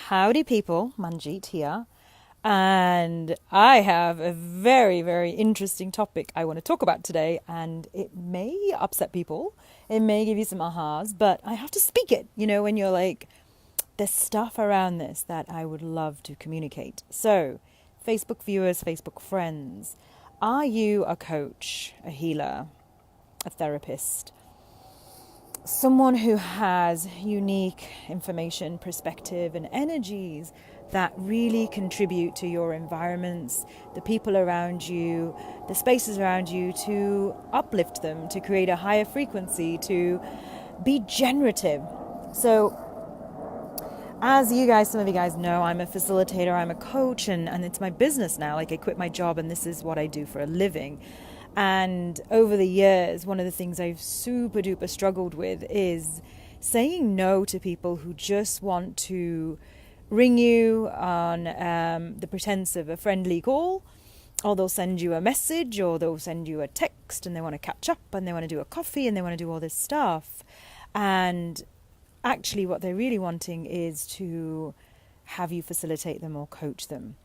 Howdy people, Manjit here, and I have a very, very interesting topic I want to talk about today, and it may upset people, it may give you some ahas, but I have to speak it, when you're like, there's stuff around this that I would love to communicate. So, Facebook viewers, Facebook friends, are you a coach, a healer, a therapist? Someone who has unique information, perspective, and energies that really contribute to your environments, the people around you, the spaces around you, to uplift them, to create a higher frequency, to be generative. So, as some of you guys know, I'm a facilitator, I'm a coach, and it's my business now. Like, I quit my job and this is what I do for a living. And over the years, one of the things I've super duper struggled with is saying no to people who just want to ring you on the pretense of a friendly call, or they'll send you a message, or they'll send you a text, and they want to catch up, and they want to do a coffee, and they want to do all this stuff. And actually what they're really wanting is to have you facilitate them or coach them.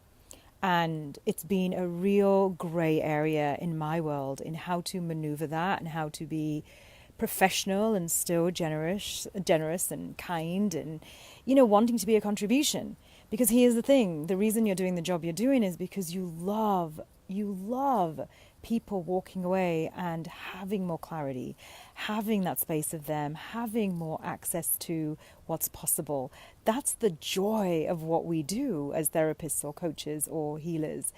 And it's been a real grey area in my world in how to maneuver that and how to be professional and still generous and kind and, wanting to be a contribution. Because here's the thing, the reason you're doing the job you're doing is because you love people walking away and having more clarity, having that space of them, having more access to what's possible. That's the joy of what we do as therapists or coaches or healers.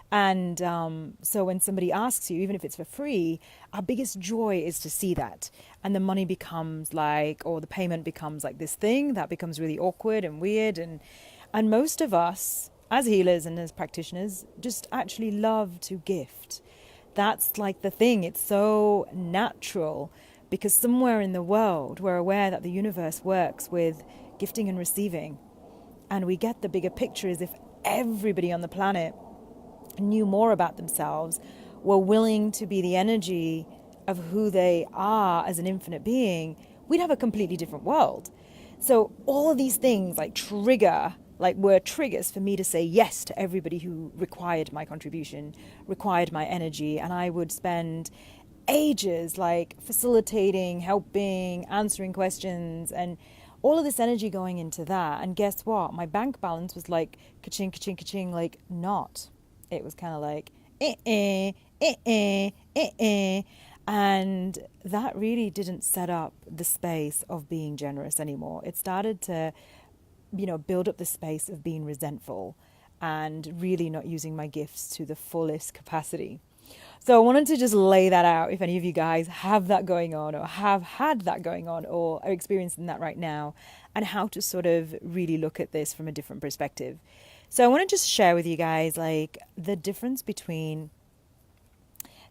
And so when somebody asks you, even if it's for free, our biggest joy is to see that. And the money becomes or the payment becomes like this thing that becomes really awkward and weird. And most of us as healers and as practitioners just actually love to gift. That's like the thing. It's so natural because somewhere in the world we're aware that the universe works with gifting and receiving. And we get the bigger picture as if everybody on the planet knew more about themselves, were willing to be the energy of who they are as an infinite being, we'd have a completely different world. So all of these things were triggers for me to say yes to everybody who required my contribution, required my energy. And I would spend ages facilitating, helping, answering questions, and all of this energy going into that. And guess what? My bank balance was like ka-ching, ka-ching, ka-ching, not. It was kind of like, And that really didn't set up the space of being generous anymore. It started to build up the space of being resentful and really not using my gifts to the fullest capacity. So I wanted to just lay that out if any of you guys have that going on or have had that going on or are experiencing that right now, and how to sort of really look at this from a different perspective. So I want to just share with you guys the difference between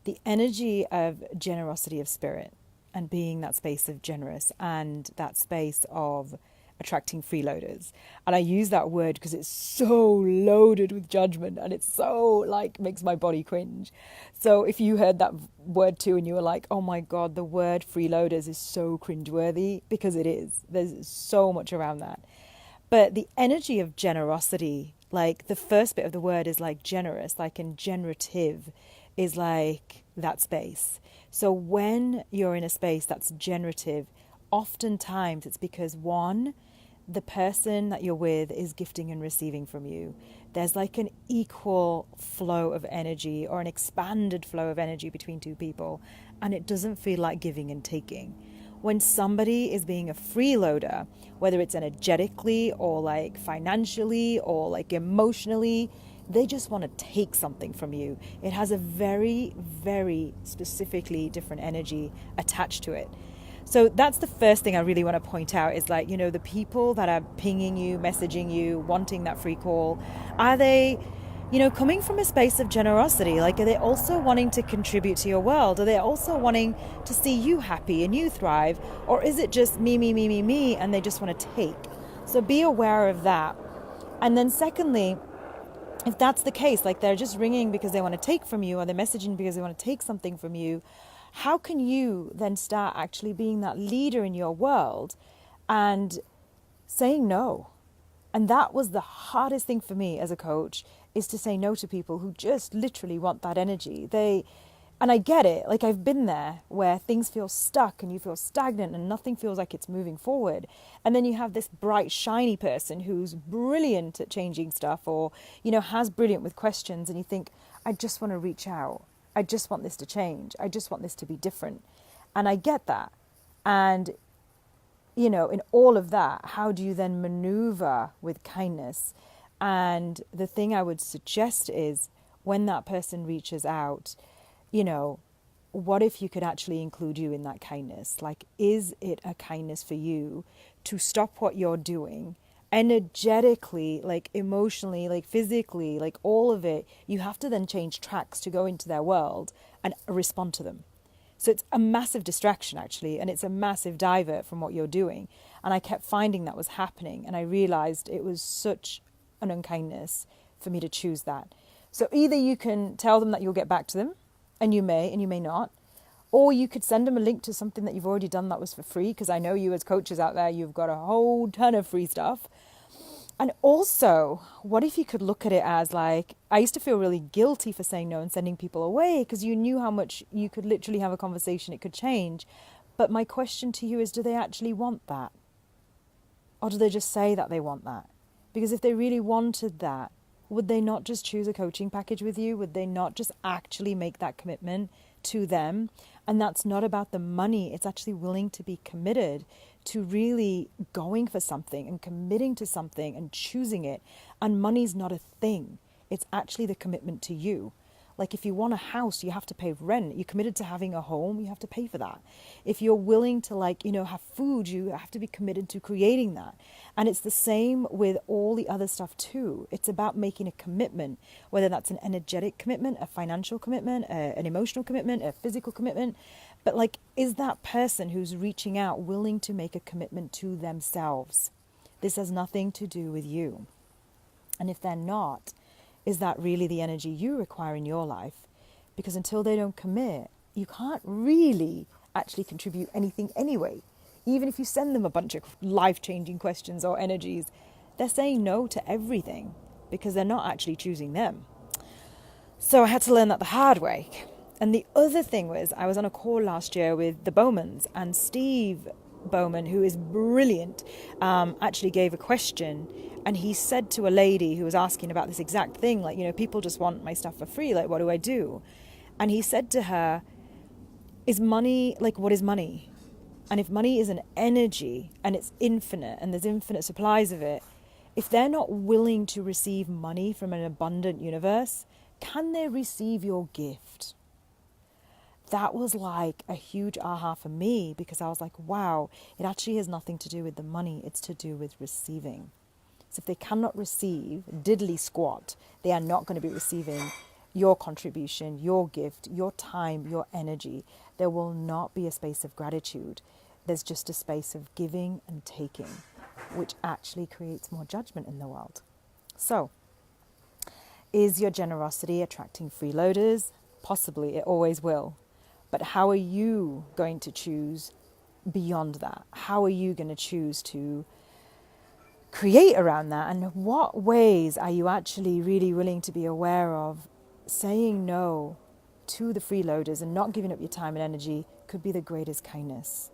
the energy of generosity of spirit and being that space of generous and that space of attracting freeloaders. And I use that word because it's so loaded with judgment and it's so makes my body cringe. So if you heard that word too and you were like, oh my God, the word freeloaders is so cringeworthy, because it is. There's so much around that. But the energy of generosity, the first bit of the word is generous, and generative is that space. So when you're in a space that's generative, oftentimes it's because one, the person that you're with is gifting and receiving from you. There's an equal flow of energy or an expanded flow of energy between two people, and it doesn't feel like giving and taking. When somebody is being a freeloader, whether it's energetically or financially or emotionally, they just want to take something from you. It has a very, very specifically different energy attached to it. So that's the first thing I really want to point out is the people that are pinging you, messaging you, wanting that free call, are they, coming from a space of generosity? Are they also wanting to contribute to your world? Are they also wanting to see you happy and you thrive? Or is it just me, and they just want to take? So be aware of that. And then secondly, if that's the case, they're just ringing because they want to take from you, or they're messaging because they want to take something from you, how can you then start actually being that leader in your world and saying no? And that was the hardest thing for me as a coach, is to say no to people who just literally want that energy. And I get it. Like, I've been there where things feel stuck and you feel stagnant and nothing feels like it's moving forward. And then you have this bright, shiny person who's brilliant at changing stuff, or, has brilliant with questions. And you think, I just want to reach out. I just want this to change. I just want this to be different. And I get that. And in all of that, how do you then maneuver with kindness? And the thing I would suggest is, when that person reaches out, what if you could actually include you in that kindness? Like, is it a kindness for you to stop what you're doing energetically, like emotionally, like physically, like all of it? You have to then change tracks to go into their world and respond to them. So it's a massive distraction, actually, and it's a massive divert from what you're doing. And I kept finding that was happening, and I realized it was such an unkindness for me to choose that. So either you can tell them that you'll get back to them, and you may not, or you could send them a link to something that you've already done that was for free, because I know you as coaches out there, you've got a whole ton of free stuff. And also, what if you could look at it as like, I used to feel really guilty for saying no and sending people away, because you knew how much you could literally have a conversation, it could change. But my question to you is, do they actually want that? Or do they just say that they want that? Because if they really wanted that, would they not just choose a coaching package with you? Would they not just actually make that commitment to them? And that's not about the money. It's actually willing to be committed to really going for something and committing to something and choosing it. And money's not a thing. It's actually the commitment to you. Like, if you want a house, you have to pay rent. You're committed to having a home, you have to pay for that. If you're willing to, have food, you have to be committed to creating that. And it's the same with all the other stuff too. It's about making a commitment, whether that's an energetic commitment, a financial commitment, an emotional commitment, a physical commitment. But is that person who's reaching out willing to make a commitment to themselves? This has nothing to do with you. And if they're not, is that really the energy you require in your life? Because until they don't commit, you can't really actually contribute anything anyway. Even if you send them a bunch of life-changing questions or energies, they're saying no to everything because they're not actually choosing them. So I had to learn that the hard way. And the other thing was, I was on a call last year with the Bowmans, and Steve Bowman, who is brilliant, actually gave a question, and he said to a lady who was asking about this exact thing, people just want my stuff for free, what do I do? And he said to her, is money, what is money? And if money is an energy and it's infinite and there's infinite supplies of it, if they're not willing to receive money from an abundant universe, can they receive your gift? That was like a huge aha for me, because I was like, wow, it actually has nothing to do with the money. It's to do with receiving. So if they cannot receive diddly squat, they are not going to be receiving your contribution, your gift, your time, your energy. There will not be a space of gratitude. There's just a space of giving and taking, which actually creates more judgment in the world. So, is your generosity attracting freeloaders? Possibly, it always will. But how are you going to choose beyond that? How are you going to choose to create around that? And what ways are you actually really willing to be aware of? Saying no to the freeloaders and not giving up your time and energy could be the greatest kindness.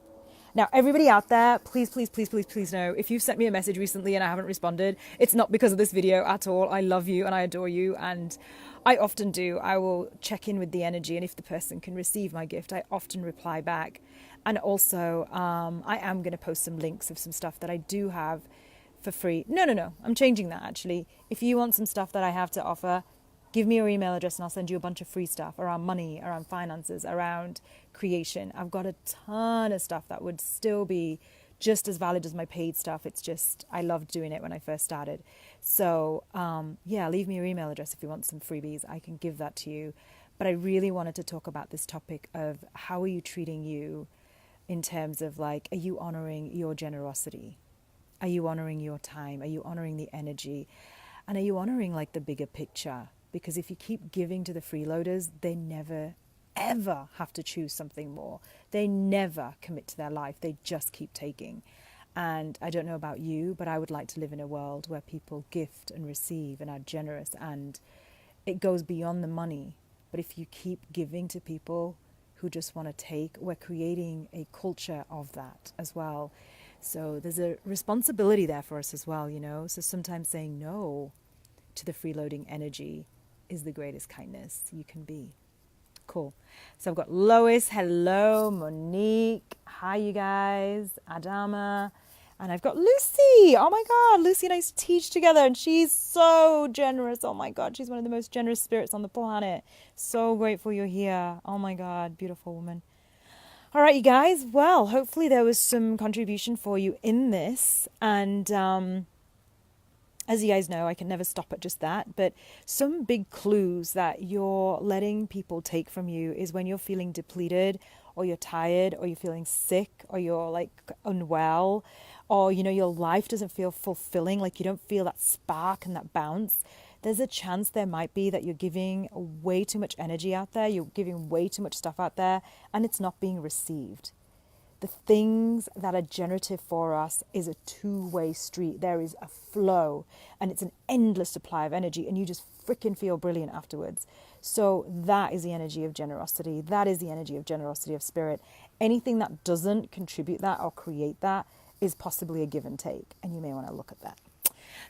Now, everybody out there, please, please, please, please, please know, if you've sent me a message recently and I haven't responded, it's not because of this video at all. I love you and I adore you, and I often do. I will check in with the energy, and if the person can receive my gift, I often reply back. And also, I am going to post some links of some stuff that I do have for free. No, I'm changing that actually. If you want some stuff that I have to offer, give me your email address and I'll send you a bunch of free stuff around money, around finances, around creation. I've got a ton of stuff that would still be just as valid as my paid stuff. It's just, I loved doing it when I first started. So leave me your email address if you want some freebies. I can give that to you. But I really wanted to talk about this topic of how are you treating you in terms of are you honoring your generosity? Are you honoring your time? Are you honoring the energy? And are you honoring the bigger picture? Because if you keep giving to the freeloaders, they never, ever have to choose something more. They never commit to their life. They just keep taking. And I don't know about you, but I would like to live in a world where people gift and receive and are generous, and it goes beyond the money. But if you keep giving to people who just want to take, we're creating a culture of that as well. So there's a responsibility there for us as well, you know. So sometimes saying no to the freeloading energy is the greatest kindness you can be. Cool. So I've got Lois, hello, Monique, hi you guys, Adama, and I've got Lucy. Oh my God, Lucy and I used to teach together, and she's so generous. Oh my God, she's one of the most generous spirits on the planet. So grateful you're here. Oh my God, beautiful woman. All right, you guys. Well, hopefully there was some contribution for you in this, and as you guys know, I can never stop at just that, but some big clues that you're letting people take from you is when you're feeling depleted, or you're tired, or you're feeling sick, or you're like unwell, or, you know, your life doesn't feel fulfilling, like you don't feel that spark and that bounce. There's a chance there might be that you're giving way too much energy out there, you're giving way too much stuff out there, and it's not being received. The things that are generative for us is a two-way street. There is a flow, and it's an endless supply of energy, and you just freaking feel brilliant afterwards. So that is the energy of generosity. That is the energy of generosity of spirit. Anything that doesn't contribute that or create that is possibly a give and take, and you may want to look at that.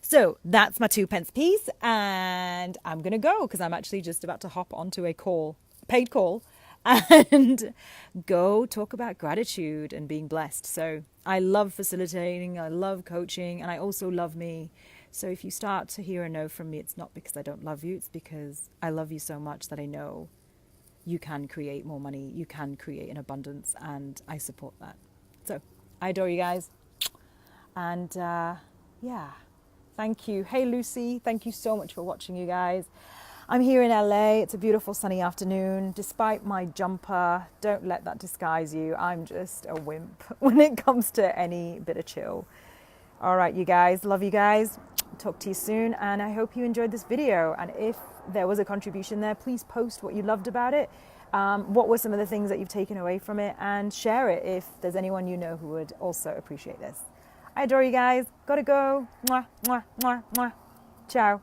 So that's my 2 pence piece, and I'm going to go because I'm actually just about to hop onto a paid call, and go talk about gratitude and being blessed. So I love facilitating, I love coaching, and I also love me. So if you start to hear a no from me, it's not because I don't love you, it's because I love you so much that I know you can create more money, you can create an abundance, and I support that. So I adore you guys. And yeah, thank you. Hey Lucy, thank you so much for watching, you guys. I'm here in LA. It's a beautiful sunny afternoon. Despite my jumper, don't let that disguise you. I'm just a wimp when it comes to any bit of chill. All right, you guys. Love you guys. Talk to you soon. And I hope you enjoyed this video. And if there was a contribution there, please post what you loved about it. What were some of the things that you've taken away from it? And share it if there's anyone you know who would also appreciate this. I adore you guys. Gotta go. Mwah, mwah, mwah, mwah. Ciao.